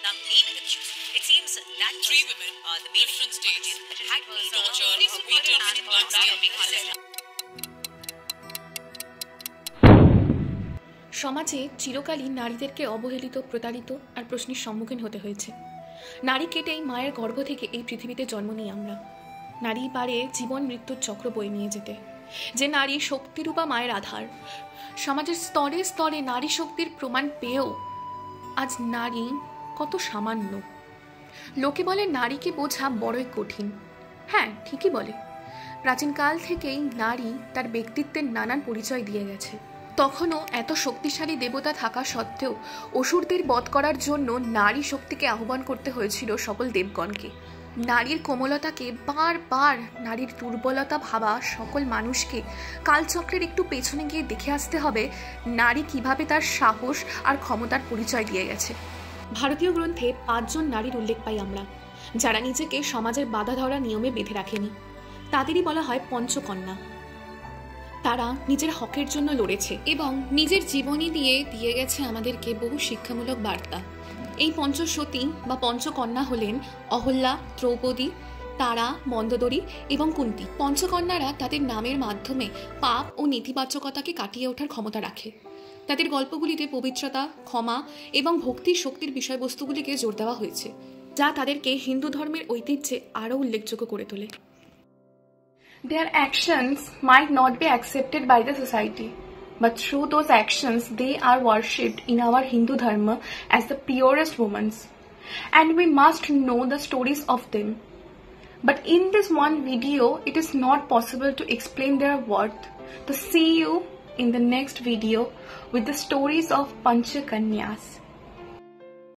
the main accused. It seems that three women, the main different states, had been tortured, beaten, and bloodstain. সমাজে চিরকালই নারীদেরকে অবহেলিত, প্রতারিত আর প্রশ্নের সম্মুখীন হতে হয়েছে। নারী কেটেই মায়ের গর্ভ থেকে এই পৃথিবীতে জন্ম নিই আমরা। নারী পারে জীবন মৃত্যুর চক্র বয়ে নিয়ে যেতে। যে নারী শক্তিরূপা মায়ের আধার। সমাজের স্তরে স্তরে নারী শক্তির প্রমাণ পেয়েও আজ নারী কত সামান্য। লোকে বলে নারীকে বোঝা বড়ই কঠিন। হ্যাঁ, ঠিকই বলে। প্রাচীনকাল থেকেই নারী তার ব্যক্তিত্বের নানান পরিচয় দিয়ে গেছে। তখনও এত শক্তিশালী দেবতা থাকা সত্ত্বেও অসুরদের বধ করার জন্য নারী শক্তিকে আহ্বান করতে হয়েছিল সকল দেবগণকে। নারীর কোমলতাকে বারবার নারীর দুর্বলতা ভাবা সকল মানুষকে কালচক্রের একটু পেছনে গিয়ে দেখে আসতে হবে নারী কিভাবে তার সাহস আর ক্ষমতার পরিচয় দিয়ে গেছে। ভারতীয় গ্রন্থে 5 জন নারীর উল্লেখ পাই আমরা, যারা নিজেকে সমাজের বাধা ধরা নিয়মে বেঁধে রাখেনি। তাদেরই বলা হয় পঞ্চকন্যা। তারা নিজের হকের জন্য লড়েছে এবং নিজের জীবনী দিয়ে গেছে আমাদেরকে বহু শিক্ষামূলক বার্তা। এই পঞ্চসতী বা পঞ্চকন্যা হলেন অহল্যা, দ্রৌপদী, তারা, মন্দোদরী এবং কুন্তী। পঞ্চকন্যারা তাদের নামের মাধ্যমে পাপ ও নেতিবাচকতাকে কাটিয়ে ওঠার ক্ষমতা রাখে। তাদের গল্পগুলিতে পবিত্রতা, ক্ষমা এবং ভক্তির শক্তির বিষয়বস্তুগুলিকে জোর দেওয়া হয়েছে, যা তাদেরকে হিন্দু ধর্মের ঐতিহ্যে আরও উল্লেখযোগ্য করে তোলে। Their actions might not be accepted by the society, but through those actions they are worshipped in our Hindu Dharma as the purest women, and we must know the stories of them. But in this one video, it is not possible to explain their worth. So see you in the next video with the stories of Panchakanyas.